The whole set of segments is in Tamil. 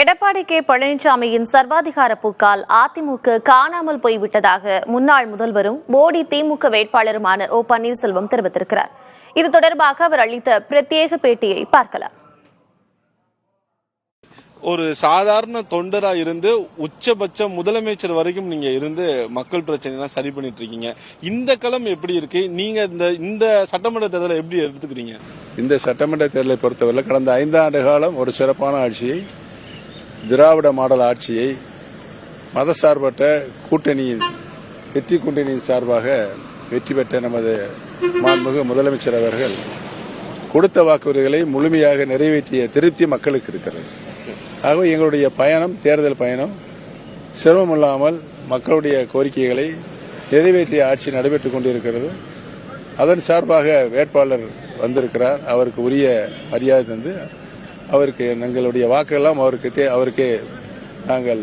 எடப்பாடி கே பழனிசாமியின் சர்வாதிகார போக்கால் அதிமுக காணாமல் போய்விட்டதாக முன்னாள் முதல்வரும் மோடி திமுக வேட்பாளருமான ஓ பன்னீர்செல்வம் தெரிவித்திருக்கிறார். இது தொடர்பாக அவர் அளித்த பிரத்யேக பேட்டியை பார்க்கலாம். ஒரு சாதாரண தொண்டரா இருந்து உச்சபட்ச முதலமைச்சர் வரைக்கும் நீங்க இருந்து மக்கள் பிரச்சனை சரி பண்ணிட்டு இருக்கீங்க. இந்த களம் எப்படி இருக்கு? நீங்க இந்த சட்டமன்ற தேர்தலை எப்படி எடுத்துக்கிறீங்க? இந்த சட்டமன்ற தேர்தலை பொறுத்தவரை கடந்த 5 ஆண்டு காலம் ஒரு சிறப்பான ஆட்சியை, திராவிட மாடல் ஆட்சியை மதசார்பற்ற கூட்டணியின் வெற்றி கூட்டணியின் சார்பாக வெற்றி பெற்ற நமது மாண்புமிகு முதலமைச்சர் அவர்கள் கொடுத்த வாக்குறுதிகளை முழுமையாக நிறைவேற்றிய திருப்தி மக்களுக்கு இருக்கிறது. ஆகவே எங்களுடைய பயணம், தேர்தல் பயணம் சிரமமில்லாமல் மக்களுடைய கோரிக்கைகளை நிறைவேற்றிய ஆட்சி நடைபெற்றுக் கொண்டிருக்கிறது. அதன் சார்பாக வேட்பாளர் வந்திருக்கிறார். அவருக்கு உரிய மரியாதை தந்து அவருக்கு எங்களுடைய வாக்கெல்லாம் அவருக்கே நாங்கள்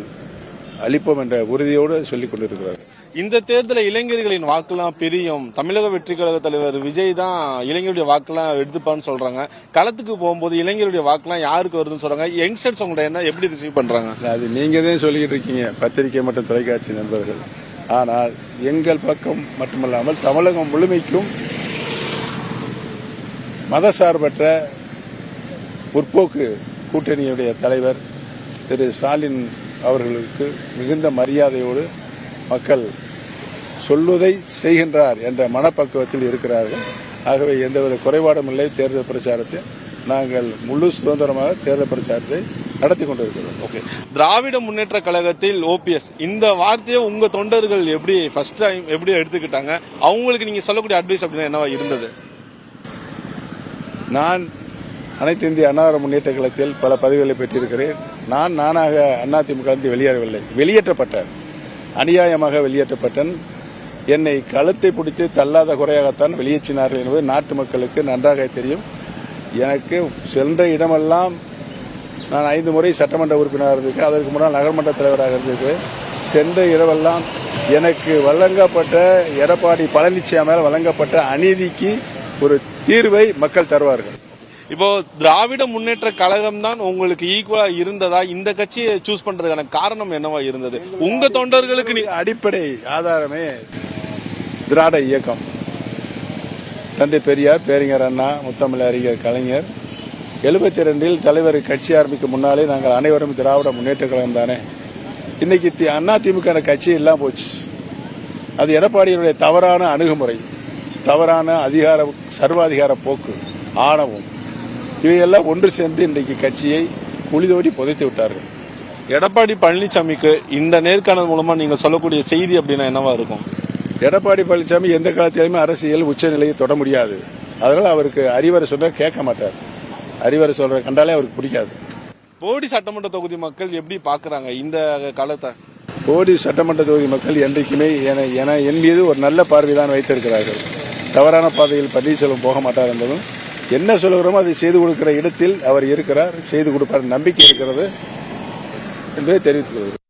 அளிப்போம் என்ற உறுதியோடு சொல்லிக் கொண்டிருக்கிறார். இந்த தேர்தலில் இளைஞர்களின் வாக்கெல்லாம் பிரியும். தமிழக வெற்றி கழக தலைவர் விஜய் தான் இளைஞருடைய வாக்கெல்லாம் எடுத்துப்பான்னு சொல்றாங்க. களத்துக்கு போகும்போது இளைஞருடைய வாக்கெல்லாம் யாருக்கு வருதுன்னு சொல்றாங்க. யங்ஸ்டர்ஸ் உங்கள்ட்ட என்ன எப்படி ரிசீவ் பண்றாங்க? அது நீங்க தான் சொல்லிட்டு இருக்கீங்க, பத்திரிகை மற்றும் தொலைக்காட்சி நண்பர்கள். ஆனால் எங்கள் பக்கம் மட்டுமல்லாமல் தமிழகம் முழுமைக்கும் மதசார்பற்ற முற்போக்கு கூட்டணியுடைய தலைவர் திரு ஸ்டாலின் அவர்களுக்கு மிகுந்த மரியாதையோடு மக்கள் சொல்வதை செய்கின்றார் என்ற மனப்பக்குவத்தில் இருக்கிறார்கள். ஆகவே எந்தவித குறைபாடும் இல்லை. தேர்தல் பிரச்சாரத்தை நாங்கள் முழு சுதந்திரமாக தேர்தல் பிரச்சாரத்தை நடத்தி கொண்டிருக்கிறோம். ஓகே, திராவிட முன்னேற்ற கழகத்தில் ஓபிஎஸ் இந்த வார்த்தையை உங்க தொண்டர்கள் எப்படி ஃபர்ஸ்ட் டைம் எப்படி எடுத்துக்கிட்டாங்க? அவங்களுக்கு நீங்க சொல்லக்கூடிய அட்வைஸ் அப்படின்னா என்னவா இருந்தது? நான் அனைத்து இந்திய அண்ணா முன்னேற்ற கழகத்தில் பல பதவிகளை பெற்றிருக்கிறேன். நானாக அதிமுக வெளியேறவில்லை, வெளியேற்றப்பட்டேன். அநியாயமாக வெளியேற்றப்பட்டேன். என்னை கழுத்தை பிடித்து தள்ளாத குறையாகத்தான் வெளியேற்றினார்கள் என்பது நாட்டு மக்களுக்கு நன்றாக தெரியும். எனக்கு சென்ற இடமெல்லாம் நான் 5 முறை சட்டமன்ற உறுப்பினராக இருந்திருக்கேன். அதற்கு முன்னால் நகர்மன்ற தலைவராக இருந்திருக்கேன். சென்ற இடமெல்லாம் எனக்கு வழங்கப்பட்ட எடப்பாடி பழனிசாமி வழங்கப்பட்ட அநீதிக்கு ஒரு தீர்வை மக்கள் தருவார்கள். இப்போ திராவிட முன்னேற்ற கழகம் தான் உங்களுக்கு ஈக்குவலா இருந்ததா? இந்த கட்சியை சூஸ் பண்றதுக்கான காரணம் என்னவா இருந்தது? உங்க தொண்டர்களுக்கு அடிப்படை ஆதாரமே திராவிட இயக்கம். தந்தை பெரியார், பேரிஞர் அண்ணா, முத்தமிழ் அறிஞர் கலைஞர் 72 தலைவர் கட்சி ஆரம்பிக்கும் முன்னாலே நாங்கள் அனைவரும் திராவிட முன்னேற்ற கழகம் தானே. இன்னைக்கு அதிமுக கட்சி எல்லாம் போச்சு. அது எடப்பாடியுடைய தவறான அணுகுமுறை, தவறான சர்வாதிகார போக்கு, ஆணவம், இவையெல்லாம் ஒன்று சேர்ந்து இன்றைக்கு கட்சியை குளிதோடி புதைத்து விட்டார்கள். எடப்பாடி பழனிசாமிக்கு இந்த நேர்காணல் மூலமா நீங்க சொல்லக்கூடிய செய்தி அப்படின்னா என்னவா இருக்கும்? எடப்பாடி பழனிசாமி எந்த காலத்திலுமே அரசியல் உச்சநிலையை தொட முடியாது. அதனால அவருக்கு அறிவுரை சொன்னா கேட்க மாட்டார். அறிவுரை சொல்ற கண்டாலே அவருக்கு பிடிக்காது. போடி சட்டமன்ற தொகுதி மக்கள் எப்படி பாக்குறாங்க இந்த காலத்தை? போடி சட்டமன்ற தொகுதி மக்கள் என்றைக்குமே என் மீது ஒரு நல்ல பார்வைதான் வைத்திருக்கிறார்கள். தவறான பாதையில் பன்னீர்செல்வம் போக மாட்டார் என்பதும், என்ன சொல்லுகிறோமோ அதை செய்து கொடுக்கிற இடத்தில் அவர் இருக்கிறார், செய்து கொடுப்பார் நம்பிக்கை இருக்கிறது என்பதை தெரிவித்துக் கொள்கிறேன்.